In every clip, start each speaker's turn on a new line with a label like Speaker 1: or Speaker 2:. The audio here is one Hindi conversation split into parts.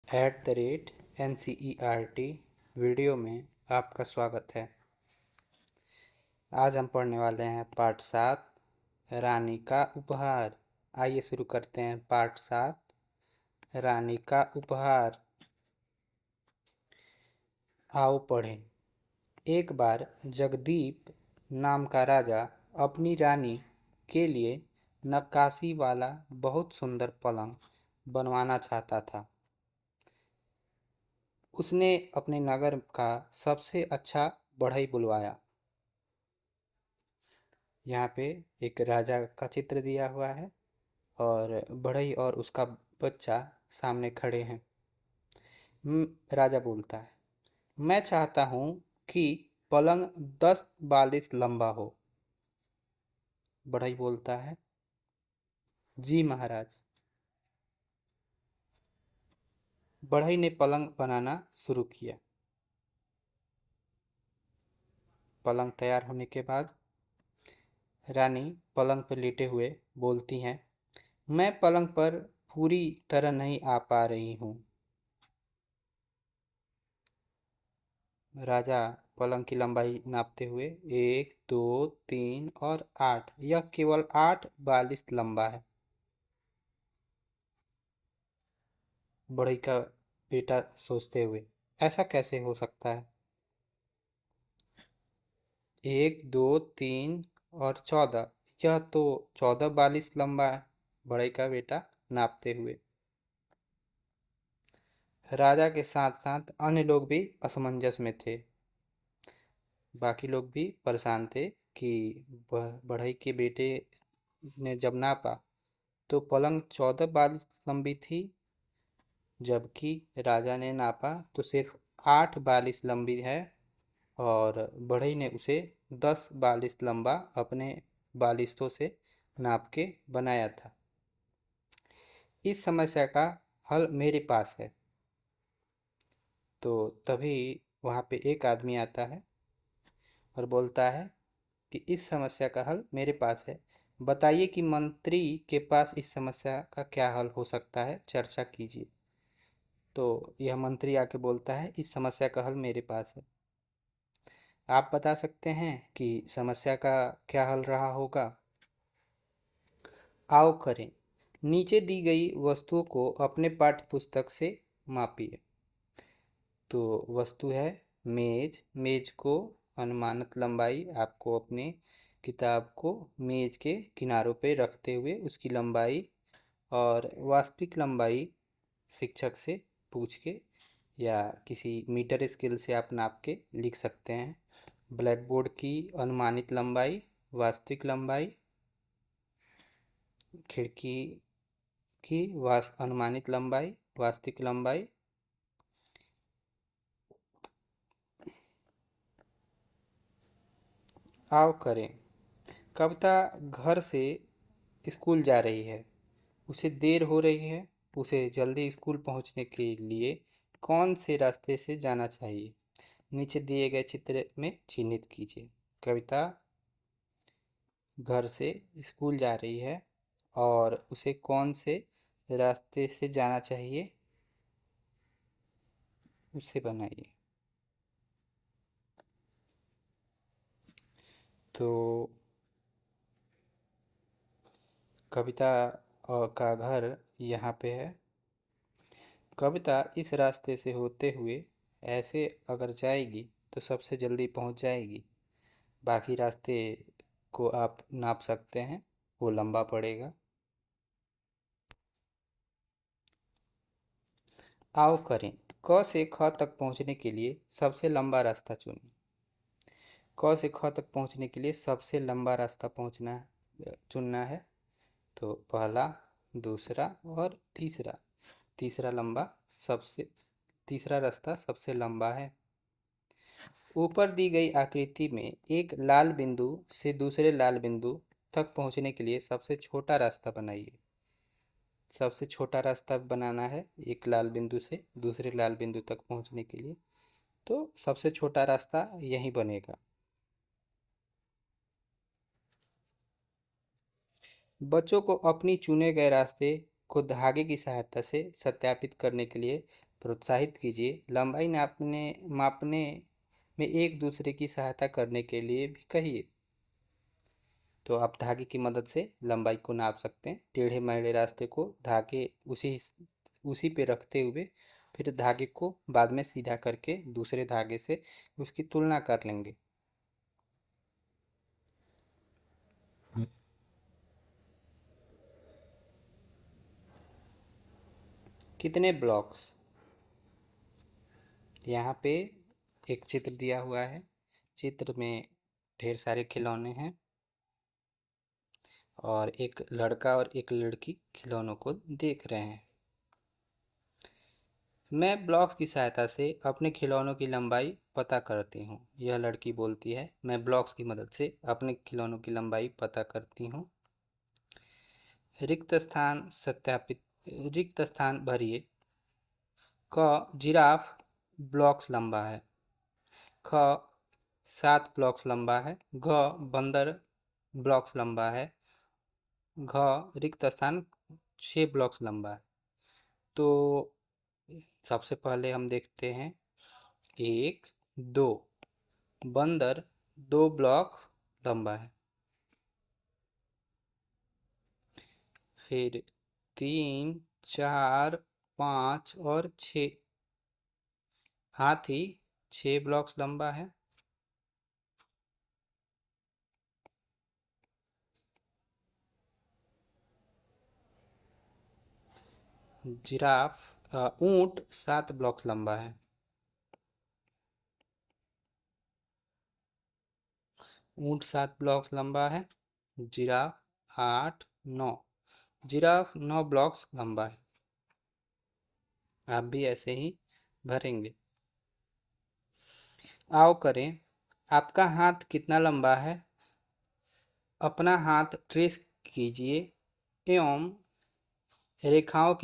Speaker 1: NCERT वीडियो में आपका स्वागत है। आज हम पढ़ने वाले हैं पाठ 7 रानी का उपहार। आइए शुरू करते हैं पाठ 7 रानी का उपहार। आओ पढ़ें। एक बार जगदीप नाम का राजा अपनी रानी के लिए नक्काशी वाला बहुत सुंदर पलंग बनवाना चाहता था। उसने अपने नगर का सबसे अच्छा बढ़ई बुलवाया। यहाँ पे एक राजा का चित्र दिया हुआ है और बढ़ई और उसका बच्चा सामने खड़े हैं। राजा बोलता है, मैं चाहता हूँ कि पलंग 10 बालिश लंबा हो। बढ़ई बोलता है, जी महाराज। बढ़ई ने पलंग बनाना शुरू किया। पलंग तैयार होने के बाद रानी पलंग पर लेटे हुए बोलती हैं, मैं पलंग पर पूरी तरह नहीं आ पा रही हूँ। राजा पलंग की लंबाई नापते हुए 1, 2, 3 और 8, यह केवल 8 बालिश लंबा है। बढ़ई का बेटा सोचते हुए, ऐसा कैसे हो सकता है? 1, 2, 3 और 14, यह तो 14 बालिश लंबा है। बढ़ई का बेटा नापते हुए। राजा के साथ साथ अन्य लोग भी असमंजस में थे। बाकी लोग भी परेशान थे कि बढ़ई के बेटे ने जब नापा तो पलंग 14 बालिश लंबी थी, जबकि राजा ने नापा तो सिर्फ 8 बालिश लंबी है और बढ़ई ने उसे 10 बालिश लंबा अपने बालिशों से नाप के बनाया था। इस समस्या का हल मेरे पास है। तो तभी वहाँ पे एक आदमी आता है और बोलता है कि इस समस्या का हल मेरे पास है। बताइए कि मंत्री के पास इस समस्या का क्या हल हो सकता है, चर्चा कीजिए। तो यह मंत्री आके बोलता है, इस समस्या का हल मेरे पास है। आप बता सकते हैं कि समस्या का क्या हल रहा होगा? आओ करें। नीचे दी गई वस्तुओं को अपने पाठ्य पुस्तक से मापिए। तो वस्तु है मेज। मेज को अनुमानित लंबाई आपको अपने किताब को मेज के किनारों पे रखते हुए उसकी लंबाई और वास्तविक लंबाई शिक्षक से पूछ के या किसी मीटर स्केल से आप नाप के लिख सकते हैं। ब्लैक बोर्ड की अनुमानित लंबाई, वास्तविक लंबाई, खिड़की की अनुमानित लंबाई, वास्तविक लंबाई। आओ करें। कविता घर से स्कूल जा रही है। उसे देर हो रही है। उसे जल्दी स्कूल पहुंचने के लिए कौन से रास्ते से जाना चाहिए? नीचे दिए गए चित्र में चिन्हित कीजिए। कविता घर से स्कूल जा रही है और उसे कौन से रास्ते से जाना चाहिए, उससे बनाइए। तो कविता का घर यहाँ पे है। कविता इस रास्ते से होते हुए ऐसे अगर जाएगी तो सबसे जल्दी पहुँच जाएगी। बाकी रास्ते को आप नाप सकते हैं, वो लंबा पड़ेगा। आओ करें। क से ख तक पहुँचने के लिए सबसे लंबा रास्ता चुनें। क से ख तक पहुँचने के लिए सबसे लंबा रास्ता चुनना है। तो पहला, दूसरा और तीसरा। तीसरा रास्ता सबसे लंबा है। ऊपर दी गई आकृति में एक लाल बिंदु से दूसरे लाल बिंदु तक पहुंचने के लिए सबसे छोटा रास्ता बनाइए। सबसे छोटा रास्ता बनाना है एक लाल बिंदु से दूसरे लाल बिंदु तक पहुंचने के लिए, तो सबसे छोटा रास्ता यही बनेगा। बच्चों को अपनी चुने गए रास्ते को धागे की सहायता से सत्यापित करने के लिए प्रोत्साहित कीजिए। लंबाई मापने में एक दूसरे की सहायता करने के लिए भी कहिए। तो आप धागे की मदद से लंबाई को नाप सकते हैं। टेढ़े मेढ़े रास्ते को धागे उसी पे रखते हुए फिर धागे को बाद में सीधा करके दूसरे धागे से उसकी तुलना कर लेंगे। कितने ब्लॉक्स? यहाँ पे एक चित्र दिया हुआ है। चित्र में ढेर सारे खिलौने हैं और एक लड़का और एक लड़की खिलौनों को देख रहे हैं। मैं ब्लॉक्स की सहायता से अपने खिलौनों की लंबाई पता करती हूँ। यह लड़की बोलती है, मैं ब्लॉक्स की मदद से अपने खिलौनों की लंबाई पता करती हूँ। रिक्त स्थान भरिए। क, जिराफ ब्लॉक्स लंबा है। ख, 7 ब्लॉक्स लंबा है। घ, बंदर ब्लॉक्स लंबा है। घ, रिक्त स्थान 6 ब्लॉक्स लंबा है। तो सबसे पहले हम देखते हैं 1, 2। बंदर 2 ब्लॉक लंबा है। फिर 3, 4, 5 और 6। हाथी 6 ब्लॉक्स लंबा है। ऊंट 7 ब्लॉक्स लंबा है। ऊंट 7 ब्लॉक्स लंबा है। जिराफ 8, 9। जिराफ 9 ब्लॉक्स लंबा है। आप भी ऐसे ही भरेंगे। आओ करें। आपका हाथ कितना लंबा है? अपना हाथ ट्रेस कीजिए एवं रेखाओं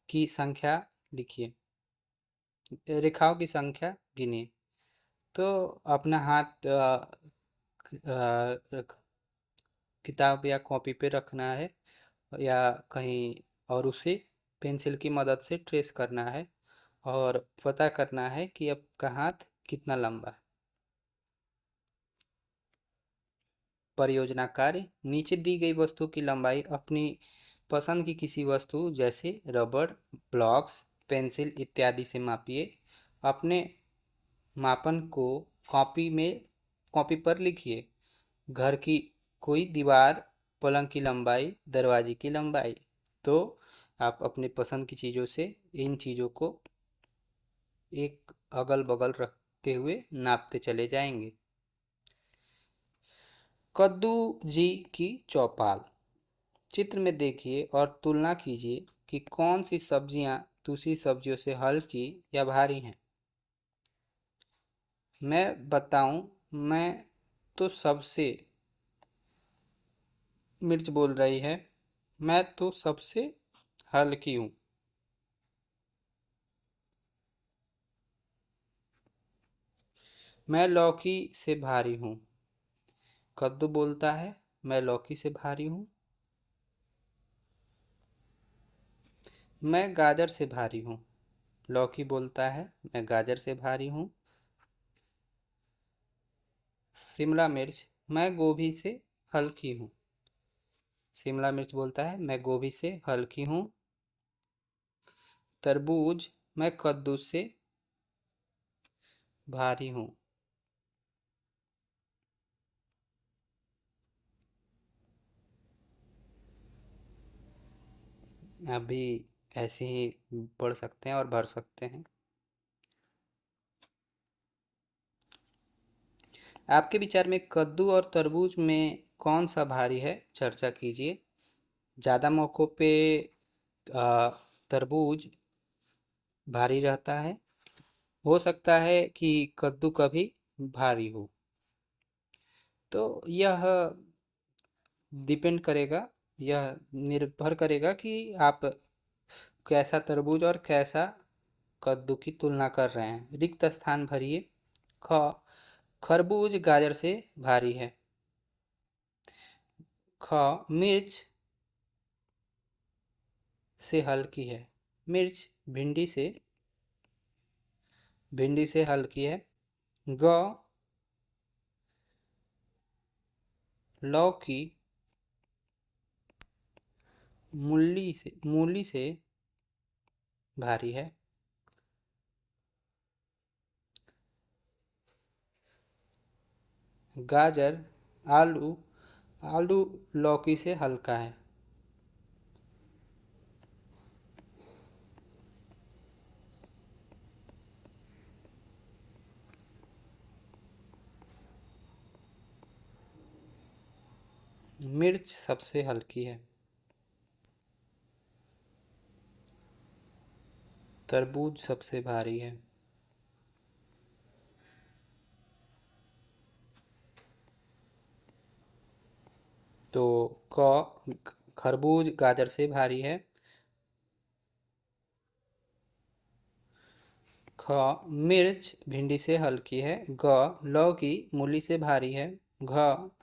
Speaker 1: की संख्या लिखिए। रेखाओं की संख्या गिनिए। तो अपना हाथ किताब या कॉपी पे रखना है या कहीं, और उसे पेंसिल की मदद से ट्रेस करना है और पता करना है कि आपका हाथ कितना लंबा है। परियोजना कार्य। नीचे दी गई वस्तु की लंबाई अपनी पसंद की किसी वस्तु जैसे रबड़, ब्लॉक्स, पेंसिल इत्यादि से मापिए। अपने मापन को कॉपी पर लिखिए। घर की कोई दीवार, पलंग की लंबाई, दरवाजे की लंबाई। तो आप अपने पसंद की चीज़ों से इन चीज़ों को एक अगल बगल रखते हुए नापते चले जाएंगे। कद्दू जी की चौपाल। चित्र में देखिए और तुलना कीजिए कि कौन सी सब्जियां दूसरी सब्जियों से हल्की या भारी हैं। मैं बताऊं, मैं तो सबसे मिर्च बोल रही है, मैं तो सबसे हल्की हूँ। मैं लौकी से भारी हूँ। कद्दू बोलता है, मैं लौकी से भारी हूँ। मैं गाजर से भारी हूँ। लौकी बोलता है, मैं गाजर से भारी हूँ। शिमला मिर्च, मैं गोभी से हल्की हूँ। शिमला मिर्च बोलता है, मैं गोभी से हल्की हूँ। तरबूज, मैं कद्दू से भारी हूँ। अभी ऐसे ही पढ़ सकते हैं और भर सकते हैं। आपके विचार में कद्दू और तरबूज में कौन सा भारी है? चर्चा कीजिए। ज़्यादा मौक़ों पे तरबूज भारी रहता है। हो सकता है कि कद्दू कभी भारी हो। तो यह डिपेंड करेगा, यह निर्भर करेगा कि आप कैसा तरबूज और कैसा कद्दू की तुलना कर रहे हैं। रिक्त स्थान भरिए। ख, खरबूज गाजर से भारी है। ख, मिर्च से हल्की है। मिर्च भिंडी से भिंडी से हल्की है। ग लौकी मूली से भारी है। गाजर आलू आलू लौकी से हल्का है। मिर्च सबसे हल्की है। तरबूज सबसे भारी है। तो क खरबूज गाजर से भारी है। ख मिर्च भिंडी से हल्की है। ग लौकी मूली से भारी है। घ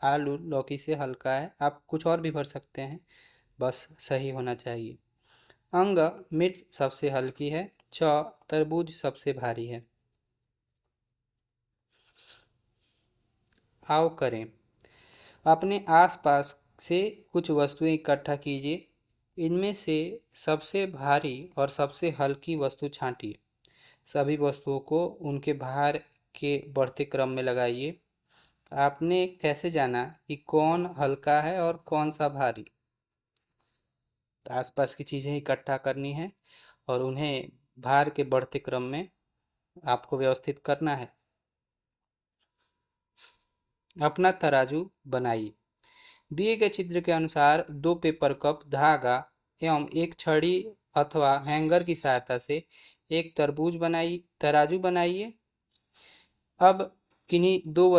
Speaker 1: आलू लौकी से हल्का है। आप कुछ और भी भर सकते हैं, बस सही होना चाहिए। अंग मिर्च सबसे हल्की है। च तरबूज सबसे भारी है। आओ करें। अपने आसपास से कुछ वस्तुएं इकट्ठा कीजिए। इनमें से सबसे भारी और सबसे हल्की वस्तु छांटिए। सभी वस्तुओं को उनके भार के बढ़ते क्रम में लगाइए। आपने कैसे जाना कि कौन हल्का है और कौन सा भारी? आसपास की चीज़ें इकट्ठा करनी है और उन्हें भार के बढ़ते क्रम में आपको व्यवस्थित करना है। अपना तराजू बनाइए। दिए गए चित्र के अनुसार दो पेपर कप, धागा एवं एक छड़ी अथवा हैंगर की सहायता से एक तराजू बनाइए। अब किन्हीं दो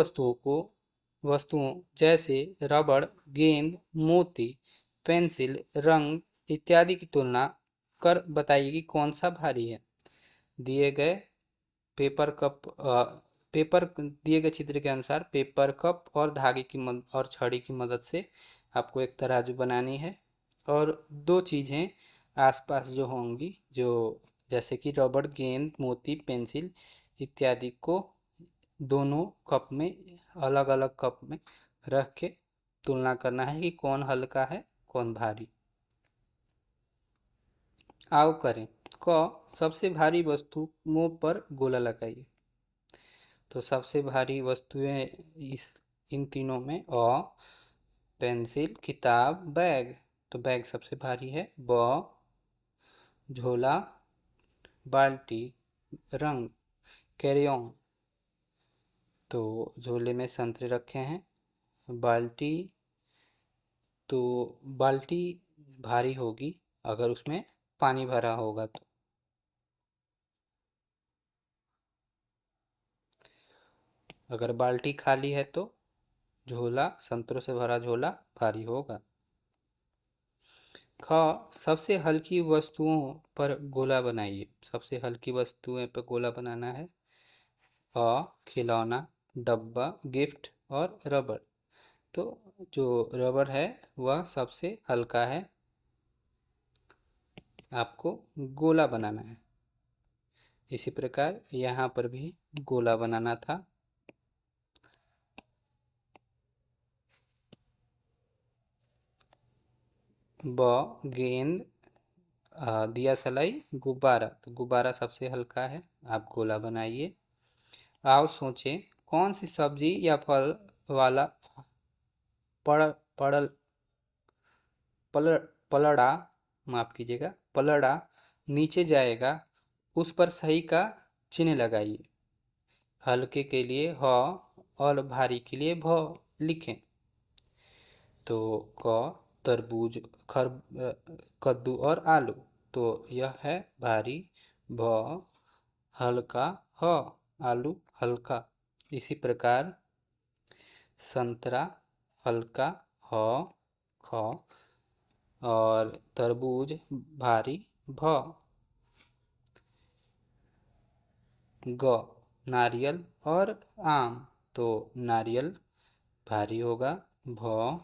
Speaker 1: वस्तुओं जैसे रबड़, गेंद, मोती, पेंसिल, रंग इत्यादि की तुलना कर बताइए कि कौन सा भारी है। दिए गए पेपर कप पेपर दिए गए चित्र के अनुसार पेपर कप और धागे की मदद और छड़ी की मदद से आपको एक तराजू बनानी है। और दो चीज़ें आसपास जो होंगी, जो जैसे कि रबड़, गेंद, मोती, पेंसिल इत्यादि को दोनों कप में, अलग अलग कप में रख के तुलना करना है कि कौन हल्का है कौन भारी। आओ करें। क सबसे भारी वस्तु मुंह पर गोला लगाइए। तो सबसे भारी वस्तुएं इस इन तीनों में पेंसिल, किताब, बैग। तो बैग सबसे भारी है। ब झोला, बाल्टी, रंग, कैरियन। तो झोले में संतरे रखे हैं। बाल्टी तो बाल्टी भारी होगी अगर उसमें पानी भरा होगा तो। अगर बाल्टी खाली है तो झोला, संतरों से भरा झोला भारी होगा। ख सबसे हल्की वस्तुओं पर गोला बनाइए। सबसे हल्की वस्तुएं पर गोला बनाना है। अ खिलौना, डब्बा, गिफ्ट और रबड़। तो जो रबड़ है वह सबसे हल्का है। आपको गोला बनाना है। इसी प्रकार यहाँ पर भी गोला बनाना था। ब गेंद, दिया सलाई, गुब्बारा। तो गुब्बारा सबसे हल्का है। आप गोला बनाइए। आओ सोचें, कौन सी सब्जी या फल वाला पड़ पड़ल पलड़ पलड़ा माफ कीजिएगा, पलड़ा नीचे जाएगा, उस पर सही का चिन्ह लगाइए। हल्के के लिए ह और भारी के लिए भ लिखें। तो क तरबूज, कद्दू और आलू। तो यह है भारी। भ हल्का। ह आलू हल्का। इसी प्रकार संतरा हल्का, ह ख, और तरबूज भारी, भ। ग नारियल और आम। तो नारियल भारी होगा। भ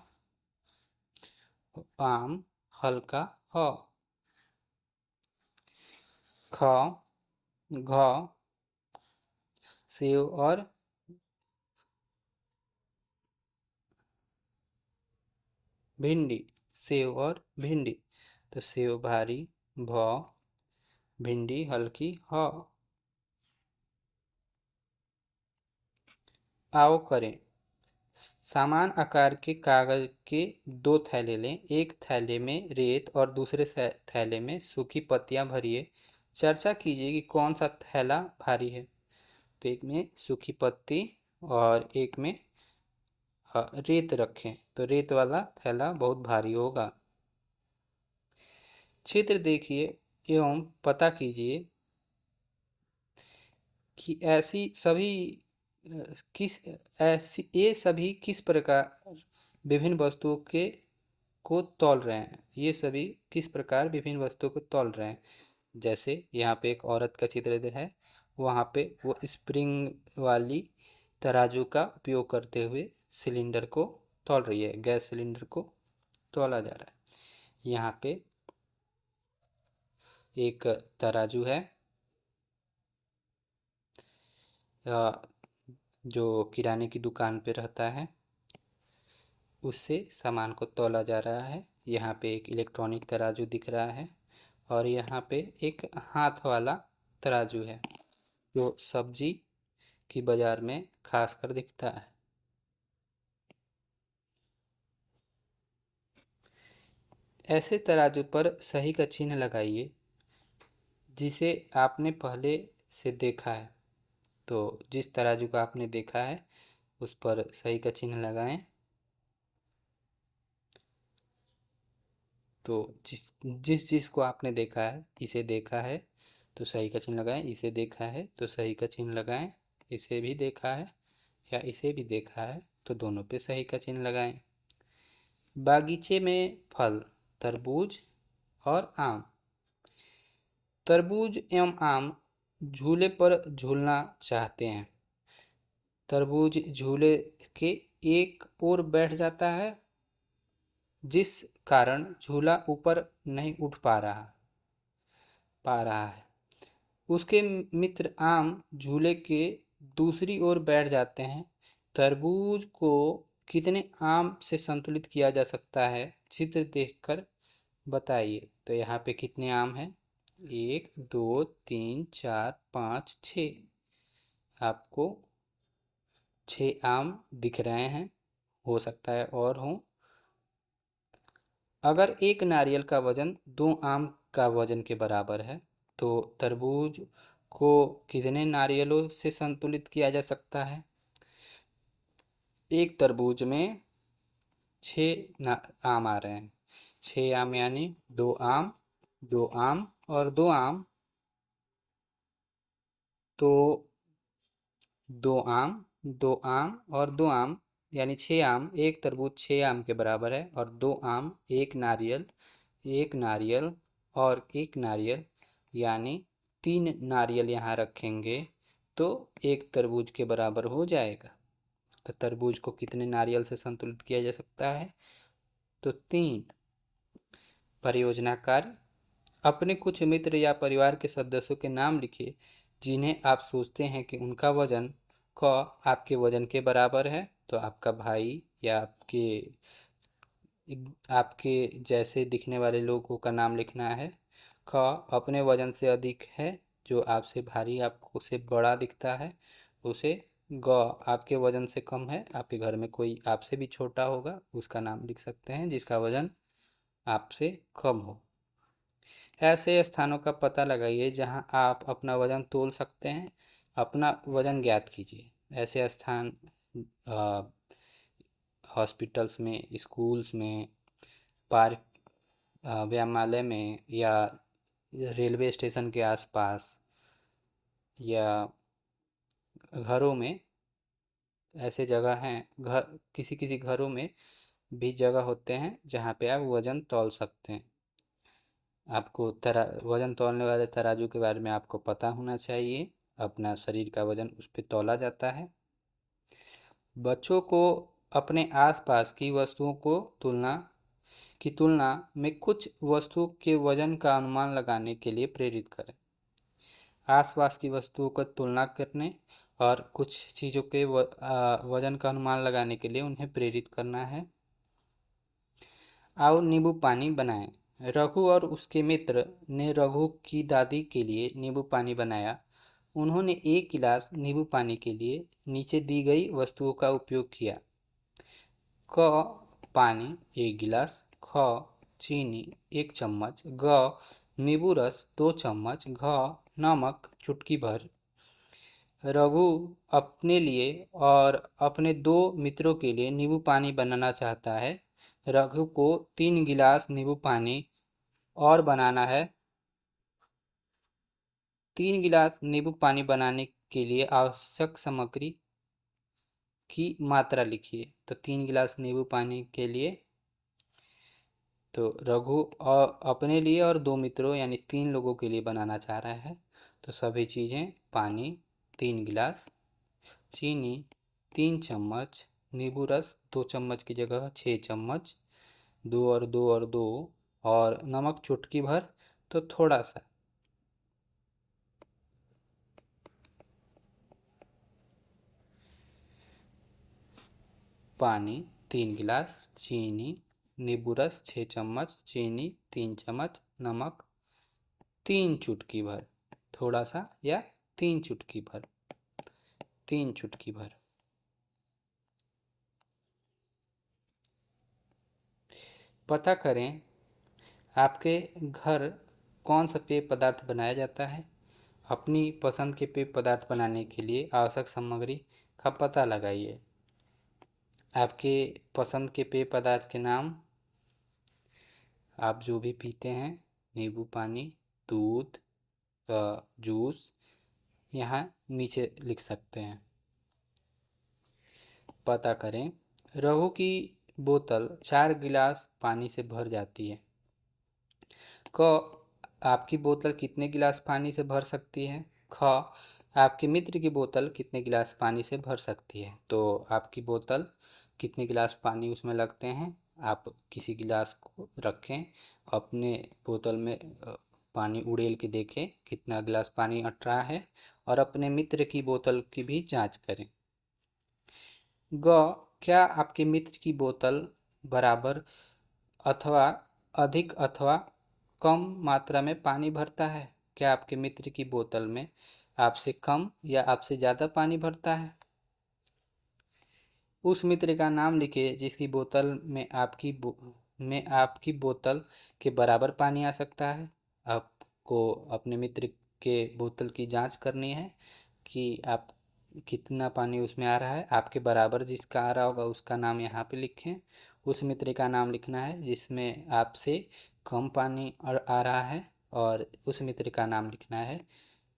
Speaker 1: आम हल्का, ह। ख घ सेव और भिंडी, सेव और भिंडी। तो सेव भारी भ, भिंडी हल्की ह। आओ करें। समान आकार के कागज के दो थैले लें। एक थैले में रेत और दूसरे थैले में सूखी पत्तियां भरिए। चर्चा कीजिए कि कौन सा थैला भारी है। तो एक में सूखी पत्ती और एक में रेत रखें, तो रेत वाला थैला बहुत भारी होगा। चित्र देखिए एवं पता कीजिए कि ये सभी किस प्रकार विभिन्न वस्तुओं के को तौल रहे हैं। ये सभी किस प्रकार विभिन्न वस्तुओं को तौल रहे हैं। जैसे यहाँ पे एक औरत का चित्र है, वहाँ पे वो स्प्रिंग वाली तराजू का उपयोग करते हुए सिलेंडर को तौल रही है, गैस सिलेंडर को तौला जा रहा है। यहाँ पे एक तराजू है जो किराने की दुकान पे रहता है, उससे सामान को तौला जा रहा है। यहाँ पे एक इलेक्ट्रॉनिक तराजू दिख रहा है और यहाँ पे एक हाथ वाला तराजू है जो सब्जी की बाजार में खासकर दिखता है। ऐसे तराजू पर सही का चिन्ह लगाइए जिसे आपने पहले से देखा है। तो जिस तराजू का आपने देखा है उस पर सही का चिन्ह लगाएं। तो जिस जिस चीज़ को आपने देखा है, इसे देखा है तो सही का चिन्ह लगाएं, इसे देखा है तो सही का चिन्ह लगाएं, इसे भी देखा है या इसे भी देखा है तो दोनों पे सही का चिन्ह लगाएं। बागीचे में फल तरबूज और आम। तरबूज एवं आम झूले पर झूलना चाहते हैं। तरबूज झूले के एक ओर बैठ जाता है जिस कारण झूला ऊपर नहीं उठ पा रहा है। उसके मित्र आम झूले के दूसरी ओर बैठ जाते हैं। तरबूज को कितने आम से संतुलित किया जा सकता है, चित्र देखकर बताइए। तो यहाँ पे कितने आम हैं? 1 2 3 4 5 6। आपको 6 आम दिख रहे हैं, हो सकता है और हों। अगर एक नारियल का वजन 2 आम का वजन के बराबर है तो तरबूज को कितने नारियलों से संतुलित किया जा सकता है? एक तरबूज में 6 आम आ रहे हैं। 6 आम यानी 2 आम, 2 आम और 2 आम। तो 2 आम, 2 आम और 2 आम यानी 6 आम। एक तरबूज 6 आम के बराबर है और 2 आम, एक नारियल, एक नारियल और एक नारियल यानी 3 नारियल यहाँ रखेंगे तो एक तरबूज के बराबर हो जाएगा। तो तरबूज को कितने नारियल से संतुलित किया जा सकता है? तो 3। परियोजना कार्य। अपने कुछ मित्र या परिवार के सदस्यों के नाम लिखिए जिन्हें आप सोचते हैं कि उनका वजन क आपके वजन के बराबर है। तो आपका भाई या आपके जैसे दिखने वाले लोगों का नाम लिखना है। ख अपने वजन से अधिक है, जो आपसे भारी आपको से बड़ा दिखता है उसे। ग आपके वजन से कम है, आपके घर में कोई आपसे भी छोटा होगा, उसका नाम लिख सकते हैं जिसका वजन आपसे कम हो। ऐसे स्थानों का पता लगाइए जहां आप अपना वजन तोल सकते हैं। अपना वजन ज्ञात कीजिए। ऐसे स्थान हॉस्पिटल्स में, स्कूल्स में, पार्क, व्यायामालय में या रेलवे स्टेशन के आसपास या घरों में ऐसे जगह हैं। घर किसी किसी घरों में भी जगह होते हैं जहाँ पे आप वज़न तौल सकते हैं। आपको वज़न तौलने वाले तराजू के बारे में आपको पता होना चाहिए। अपना शरीर का वज़न उस पे तौला जाता है। बच्चों को अपने आसपास की वस्तुओं को तुलना में कुछ वस्तुओं के वजन का अनुमान लगाने के लिए प्रेरित करें। आसपास की वस्तुओं का तुलना करने और कुछ चीज़ों के वजन का अनुमान लगाने के लिए उन्हें प्रेरित करना है। आओ नींबू पानी बनाएं। रघु और उसके मित्र ने रघु की दादी के लिए नींबू पानी बनाया। उन्होंने 1 गिलास नींबू पानी के लिए नीचे दी गई वस्तुओं का उपयोग किया। क पानी 1 गिलास, ख चीनी 1 चम्मच, ग नींबू रस 2 चम्मच, घ नमक चुटकी भर। रघु अपने लिए और अपने 2 मित्रों के लिए नींबू पानी बनाना चाहता है। रघु को 3 गिलास नींबू पानी और बनाना है। 3 गिलास नींबू पानी बनाने के लिए आवश्यक सामग्री की मात्रा लिखिए। तो 3 गिलास नींबू पानी के लिए तो रघु और अपने लिए और 2 मित्रों यानी 3 लोगों के लिए बनाना चाह रहा है। तो सभी चीज़ें पानी 3 गिलास, चीनी 3 चम्मच, नींबू रस 2 चम्मच की जगह 6 चम्मच, 2 और 2 और नमक चुटकी भर, तो थोड़ा सा। पानी 3 गिलास, चीनी, नींबू रस 6 चम्मच, चीनी 3 चम्मच, नमक 3 चुटकी भर, थोड़ा सा या 3 चुटकी भर, 3 चुटकी भर। पता करें आपके घर कौन सा पेय पदार्थ बनाया जाता है। अपनी पसंद के पेय पदार्थ बनाने के लिए आवश्यक सामग्री का पता लगाइए। आपके पसंद के पेय पदार्थ के नाम आप जो भी पीते हैं, नींबू पानी, दूध, जूस, यहाँ नीचे लिख सकते हैं। पता करें रघु की बोतल 4 गिलास पानी से भर जाती है। क आपकी बोतल कितने गिलास पानी से भर सकती है। ख आपके मित्र की बोतल कितने गिलास पानी से भर सकती है। तो आपकी बोतल कितने गिलास पानी उसमें लगते हैं, आप किसी गिलास को रखें, अपने बोतल में पानी उड़ेल के देखें कितना गिलास पानी अट रहा है, और अपने मित्र की बोतल की भी जांच करें। ग क्या आपके मित्र की बोतल बराबर अथवा अधिक अथवा कम मात्रा में पानी भरता है। क्या आपके मित्र की बोतल में आपसे कम या आपसे ज़्यादा पानी भरता है। उस मित्र का नाम लिखिए जिसकी बोतल में आपकी बोतल के बराबर पानी आ सकता है। आपको अपने मित्र के बोतल की जांच करनी है कि आप कितना पानी उसमें आ रहा है। आपके बराबर जिसका आ रहा होगा उसका नाम यहाँ पे लिखें। उस मित्र का नाम लिखना है जिसमें आपसे कम पानी आ रहा है, और उस मित्र का नाम लिखना है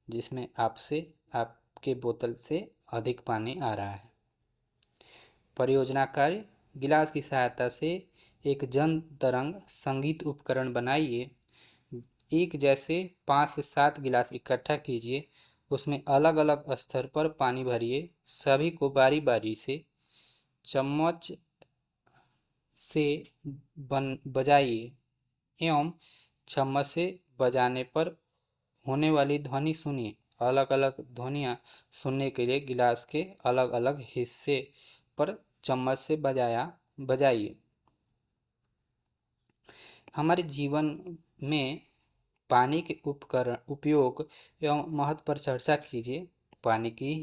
Speaker 1: जिसमें आपसे आपके बोतल से अधिक पानी आ रहा है। परियोजना कार्य: गिलास की सहायता से एक जन तरंग संगीत उपकरण बनाइए। एक जैसे 5 से 7 गिलास इकट्ठा कीजिए, उसमें अलग अलग स्तर पर पानी भरिए, सभी को बारी बारी से चम्मच से बजाइए एवं चम्मच से बजाने पर होने वाली ध्वनि सुनिए। अलग अलग ध्वनियाँ सुनने के लिए गिलास के अलग अलग हिस्से पर चम्मच से बजाइए। हमारे जीवन में पानी के उपयोग एवं महत्व पर चर्चा कीजिए। पानी की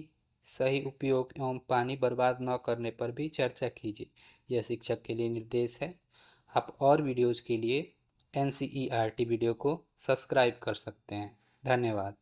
Speaker 1: सही उपयोग एवं पानी बर्बाद न करने पर भी चर्चा कीजिए। यह शिक्षक के लिए निर्देश है। आप और वीडियोज़ के लिए NCERT वीडियो को सब्सक्राइब कर सकते हैं। धन्यवाद।